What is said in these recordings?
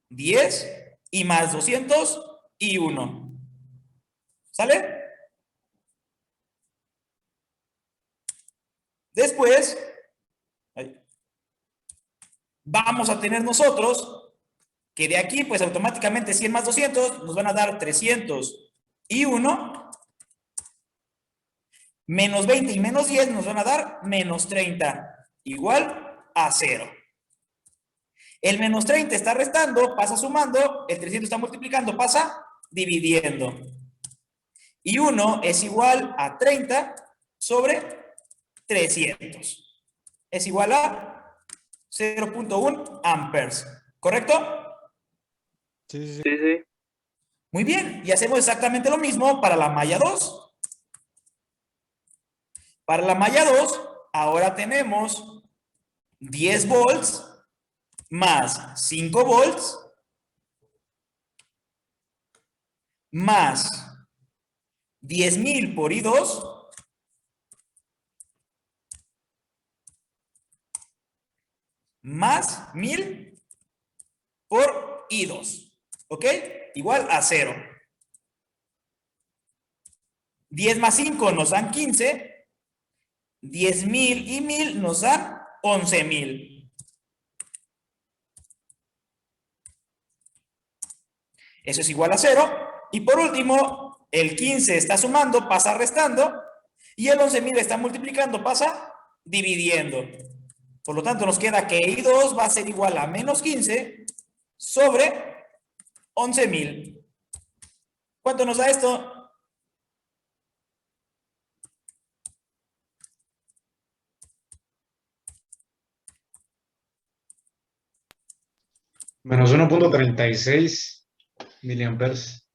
10 y más 201. ¿Sale? Después, vamos a tener nosotros que de aquí, pues automáticamente 100 más 200 nos van a dar 301. Menos 20 y menos 10 nos van a dar menos 30, igual a 0. El menos 30 está restando, pasa sumando, el 300 está multiplicando, pasa dividiendo. Y 1 es igual a 30 sobre 300. Es igual a 0.1 amperes. ¿Correcto? Sí. Muy bien, y hacemos exactamente lo mismo para la malla 2. Para la malla 2, ahora tenemos 10 volts más 5 volts más 10.000 por I2 más 1.000 por I2. ¿Ok? Igual a 0. 10 más 5 nos dan 15. 10.000 y 1.000 nos dan 11.000. Eso es igual a 0. Y por último, el 15 está sumando, pasa restando. Y el 11.000 está multiplicando, pasa dividiendo. Por lo tanto, nos queda que I2 va a ser igual a menos 15 sobre 11.000. ¿Cuánto nos da esto? Menos 1.36 miliamperes.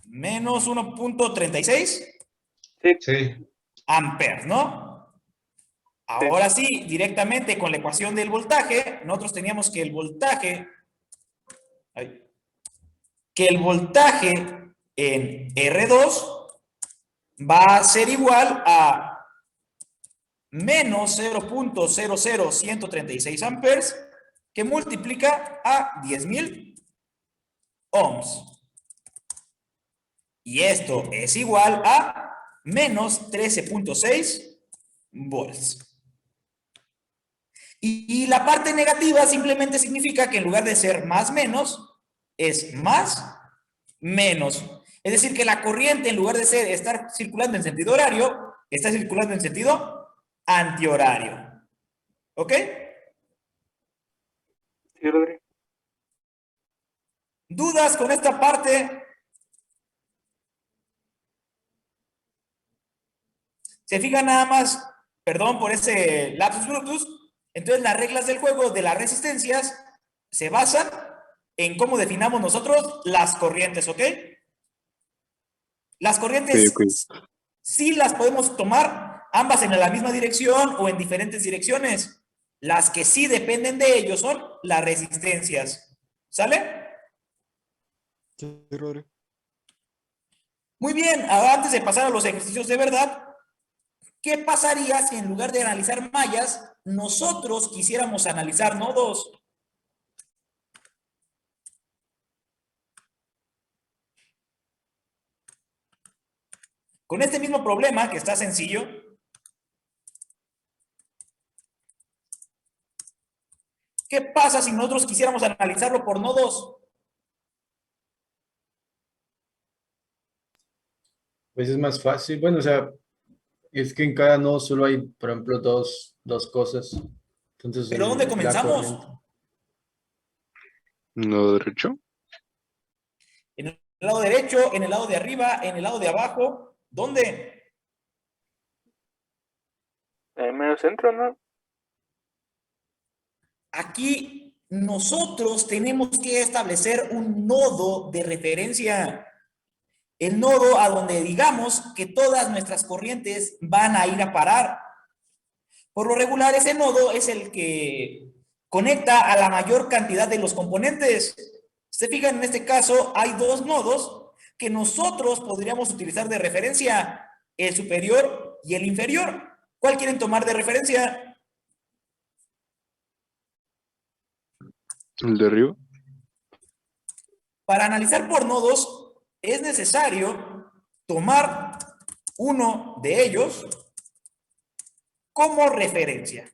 Menos 1.36 Sí. amperes, ¿no? Ahora sí, directamente con la ecuación del voltaje, nosotros teníamos que el voltaje en R2 va a ser igual a menos 0.00136 amperes que multiplica a 10.000 ohms. Y esto es igual a menos 13.6 volts. Y la parte negativa simplemente significa que en lugar de ser más menos, es más menos. Es decir, que la corriente en lugar de estar circulando en sentido horario, está circulando en sentido antihorario. ¿Ok? Sí, Rodri. ¿Dudas con esta parte? Se fijan nada más, perdón por ese lapsus brutus, entonces las reglas del juego de las resistencias se basan en cómo definamos nosotros las corrientes, ¿ok? Las corrientes sí las podemos tomar ambas en la misma dirección o en diferentes direcciones. Las que sí dependen de ellos son las resistencias. ¿Sale? Sí, Rodri. Muy bien, ahora antes de pasar a los ejercicios de verdad, ¿qué pasaría si en lugar de analizar mallas, nosotros quisiéramos analizar nodos? Con este mismo problema, que está sencillo, ¿qué pasa si nosotros quisiéramos analizarlo por nodos? Pues es más fácil. Bueno, o sea, es que en cada nodo solo hay, por ejemplo, dos cosas. Entonces, ¿Pero dónde la comenzamos? corriente. ¿No derecho? ¿En el lado derecho, en el lado de arriba, en el lado de abajo? ¿Dónde? En el medio centro, ¿no? Aquí nosotros tenemos que establecer un nodo de referencia. El nodo a donde digamos que todas nuestras corrientes van a ir a parar. Por lo regular, ese nodo es el que conecta a la mayor cantidad de los componentes. Se fijan, en este caso hay dos nodos que nosotros podríamos utilizar de referencia, el superior y el inferior. ¿Cuál quieren tomar de referencia? ¿El de arriba? Para analizar por nodos es necesario tomar uno de ellos como referencia.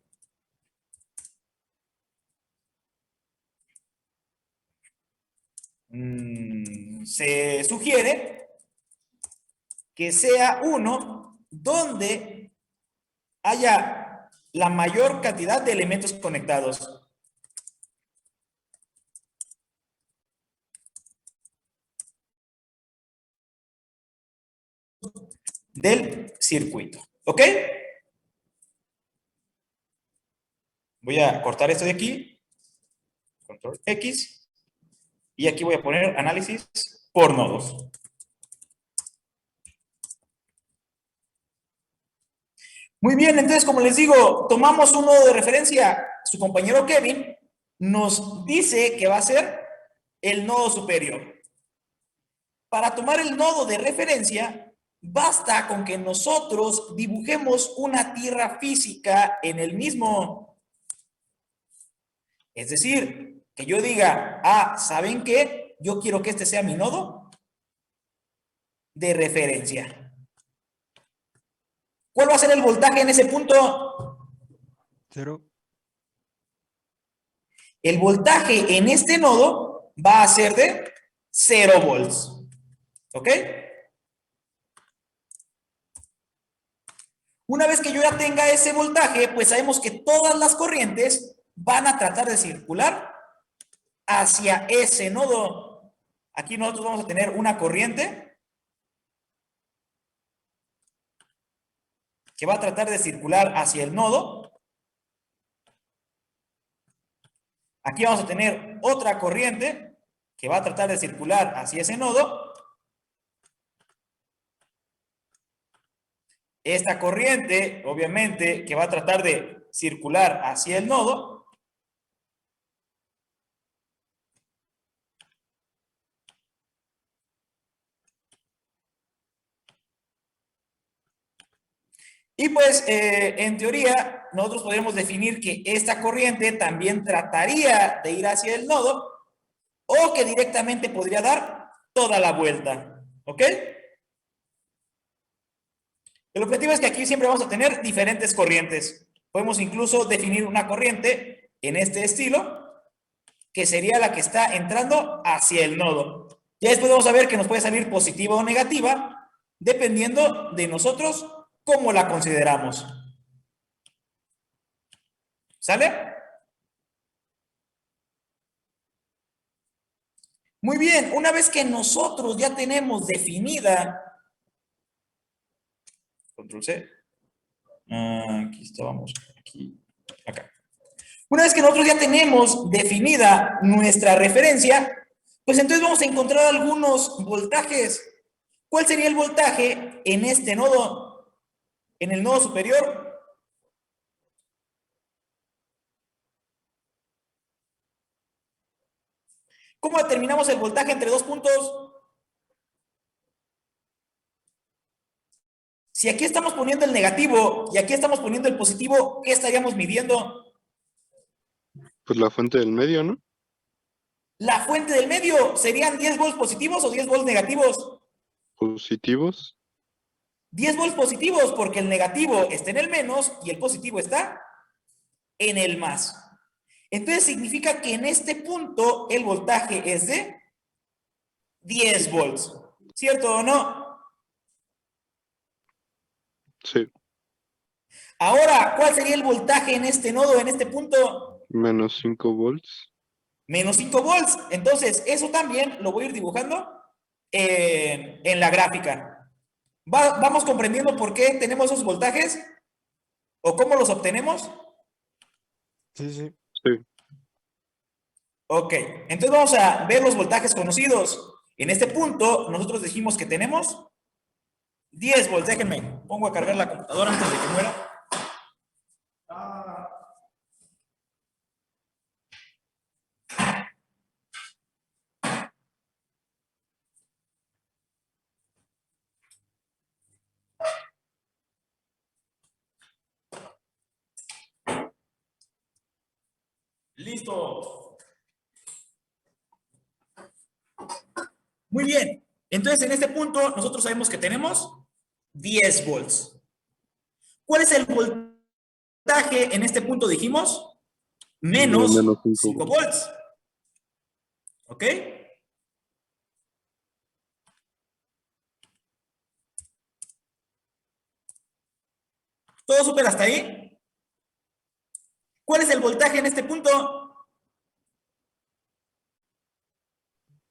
Se sugiere que sea uno donde haya la mayor cantidad de elementos conectados. Del circuito. ¿Ok? Voy a cortar esto de aquí. Control X. Y aquí voy a poner análisis por nodos. Muy bien, entonces, como les digo, tomamos un nodo de referencia. Su compañero Kevin nos dice que va a ser el nodo superior. Para tomar el nodo de referencia, basta con que nosotros dibujemos una tierra física en el mismo. Es decir, que yo diga, ¿saben qué? Yo quiero que este sea mi nodo de referencia. ¿Cuál va a ser el voltaje en ese punto? 0. El voltaje en este nodo va a ser de 0 volts. ¿Ok? Una vez que yo ya tenga ese voltaje, pues sabemos que todas las corrientes van a tratar de circular hacia ese nodo. Aquí nosotros vamos a tener una corriente que va a tratar de circular hacia el nodo. Aquí vamos a tener otra corriente que va a tratar de circular hacia ese nodo. Esta corriente, obviamente, que va a tratar de circular hacia el nodo. Y pues, en teoría, nosotros podemos definir que esta corriente también trataría de ir hacia el nodo o que directamente podría dar toda la vuelta. ¿Ok? El objetivo es que aquí siempre vamos a tener diferentes corrientes. Podemos incluso definir una corriente en este estilo, que sería la que está entrando hacia el nodo. Ya después vamos a ver que nos puede salir positiva o negativa, dependiendo de nosotros cómo la consideramos. ¿Sale? Muy bien, una vez que nosotros ya tenemos definida, control C, aquí estábamos, aquí, acá. Una vez que nosotros ya tenemos definida nuestra referencia, pues entonces vamos a encontrar algunos voltajes. ¿Cuál sería el voltaje en este nodo, en el nodo superior? ¿Cómo determinamos el voltaje entre dos puntos? Si aquí estamos poniendo el negativo y aquí estamos poniendo el positivo, ¿qué estaríamos midiendo? Pues la fuente del medio, ¿no? La fuente del medio, ¿serían 10 volts positivos o 10 volts negativos? Positivos. 10 volts positivos porque el negativo está en el menos y el positivo está en el más. Entonces significa que en este punto el voltaje es de 10 volts. ¿Cierto o no? Sí. Ahora, ¿cuál sería el voltaje en este nodo, en este punto? Menos 5 volts. Menos 5 volts. Entonces, eso también lo voy a ir dibujando en la gráfica. ¿Vamos comprendiendo por qué tenemos esos voltajes? ¿O cómo los obtenemos? Sí, sí. Sí. Ok, entonces vamos a ver los voltajes conocidos. En este punto, nosotros dijimos que tenemos 10 volts. Déjenme, pongo a cargar la computadora antes de que muera. Listo. Muy bien. Entonces, en este punto, nosotros sabemos que tenemos 10 volts. ¿Cuál es el voltaje en este punto? Dijimos menos Menos 5 5 volts. ¿Ok? ¿Todo súper hasta ahí? ¿Cuál es el voltaje en este punto?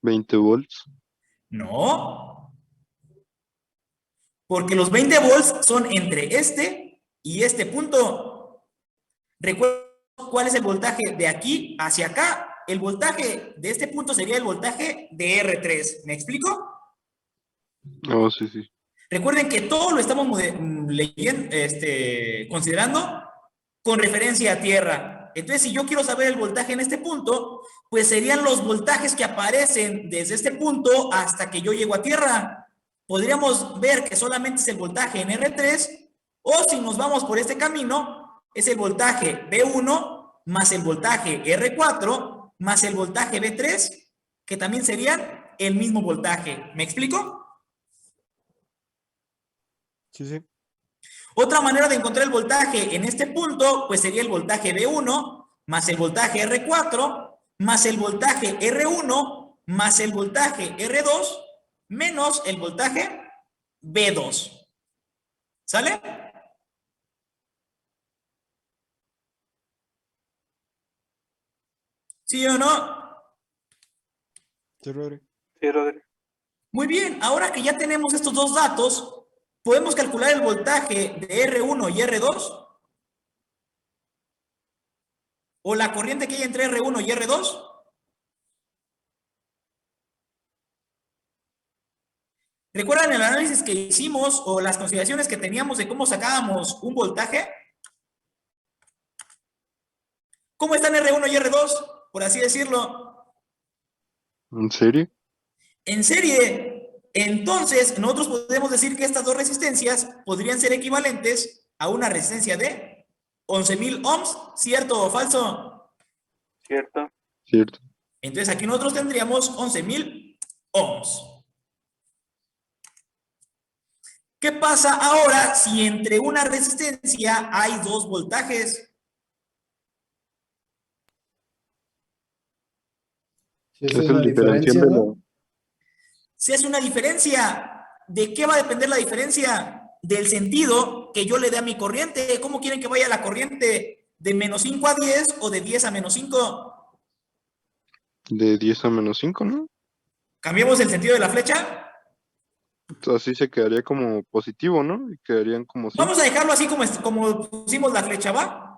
20 volts. No. Porque los 20 volts son entre este y este punto. Recuerda cuál es el voltaje de aquí hacia acá. El voltaje de este punto sería el voltaje de R3. ¿Me explico? Oh, sí, sí. Recuerden que todo lo estamos leyendo, considerando con referencia a tierra. Entonces, si yo quiero saber el voltaje en este punto, pues serían los voltajes que aparecen desde este punto hasta que yo llego a tierra. Podríamos ver que solamente es el voltaje en R3, o si nos vamos por este camino, es el voltaje B1 más el voltaje R4 más el voltaje B3, que también serían el mismo voltaje. ¿Me explico? Sí, sí. Otra manera de encontrar el voltaje en este punto, pues sería el voltaje B1 más el voltaje R4 más el voltaje R1 más el voltaje R2 menos el voltaje B2. ¿Sale? ¿Sí o no? Sí, Rodri. Sí, Rodri. Muy bien, ahora que ya tenemos estos dos datos, ¿podemos calcular el voltaje de R1 y R2? ¿O la corriente que hay entre R1 y R2? ¿Recuerdan el análisis que hicimos o las consideraciones que teníamos de cómo sacábamos un voltaje? ¿Cómo están R1 y R2? Por así decirlo. ¿En serio? En serie. Entonces, nosotros podemos decir que estas dos resistencias podrían ser equivalentes a una resistencia de 11,000 ohms, ¿cierto o falso? Cierto. Cierto. Entonces, aquí nosotros tendríamos 11,000 ohms. ¿Qué pasa ahora si entre una resistencia hay dos voltajes? Sí, Es esa es una el diferencial diferencia, de ¿no? Si hace una diferencia, ¿de qué va a depender la diferencia? Del sentido que yo le dé a mi corriente. ¿Cómo quieren que vaya la corriente? ¿De menos 5 a 10 o de 10 a menos 5? De 10 a menos 5, ¿no? ¿Cambiamos el sentido de la flecha? Así se quedaría como positivo, ¿no? Y quedarían como 5. Vamos a dejarlo así como pusimos la flecha, ¿va?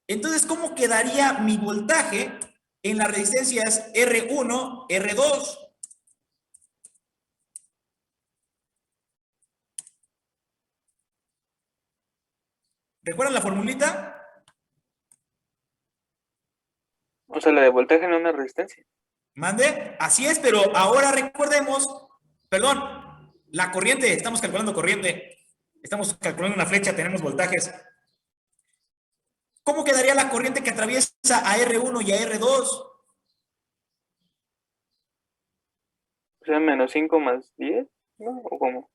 Entonces, ¿cómo quedaría mi voltaje en las resistencias R1, R2? ¿Recuerdan la formulita? O sea, la de voltaje en una resistencia. Mande, así es, pero ahora recordemos, perdón, la corriente, estamos calculando corriente, estamos calculando una flecha, tenemos voltajes. ¿Cómo quedaría la corriente que atraviesa a R1 y a R2? O sea, menos 5 más 10, ¿no? ¿O cómo?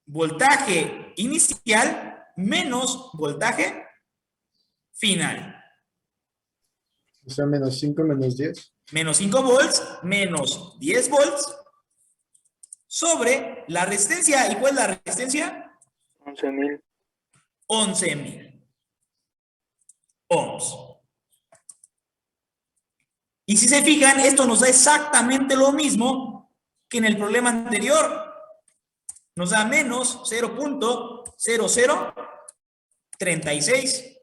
Voltaje inicial menos voltaje final. O sea, menos 5, menos 10. Menos 5 volts, menos 10 volts, sobre la resistencia. ¿Y cuál es la resistencia? 11,000. 11,000 ohms. Y si se fijan, esto nos da exactamente lo mismo que en el problema anterior. Nos da menos 0.0036.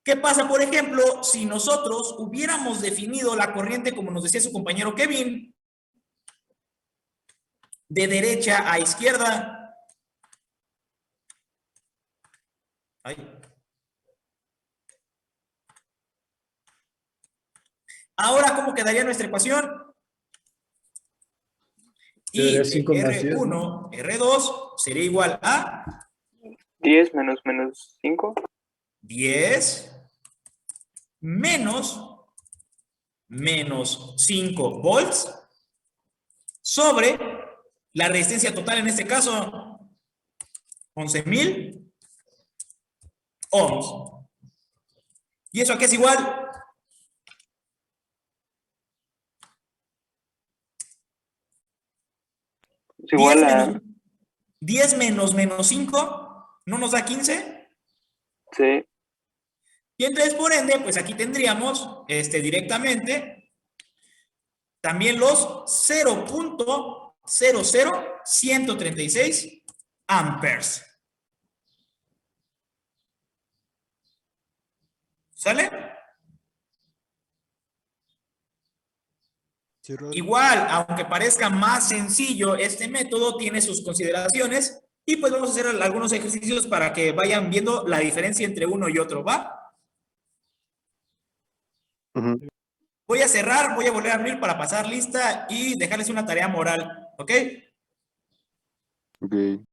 ¿Qué pasa, por ejemplo, si nosotros hubiéramos definido la corriente, como nos decía su compañero Kevin, de derecha a izquierda? Ay. Ahora, ¿cómo quedaría nuestra ecuación? Y Quedaría 5 más 10, R1, ¿no? R2 sería igual a 10 menos 5. 10 menos menos 5 volts sobre la resistencia total, en este caso, 11.000 ohms. ¿Y eso a qué es igual? Es igual a... 10 menos 5 no nos da 15. Sí, Y entonces, por ende, pues aquí tendríamos directamente también los 0.00136 amperes. ¿Sale? Sí, Rodri. Igual, aunque parezca más sencillo, este método tiene sus consideraciones y pues vamos a hacer algunos ejercicios para que vayan viendo la diferencia entre uno y otro, ¿va? Ujú. Voy a cerrar, voy a volver a abrir para pasar lista y dejarles una tarea moral, ¿ok? Ok.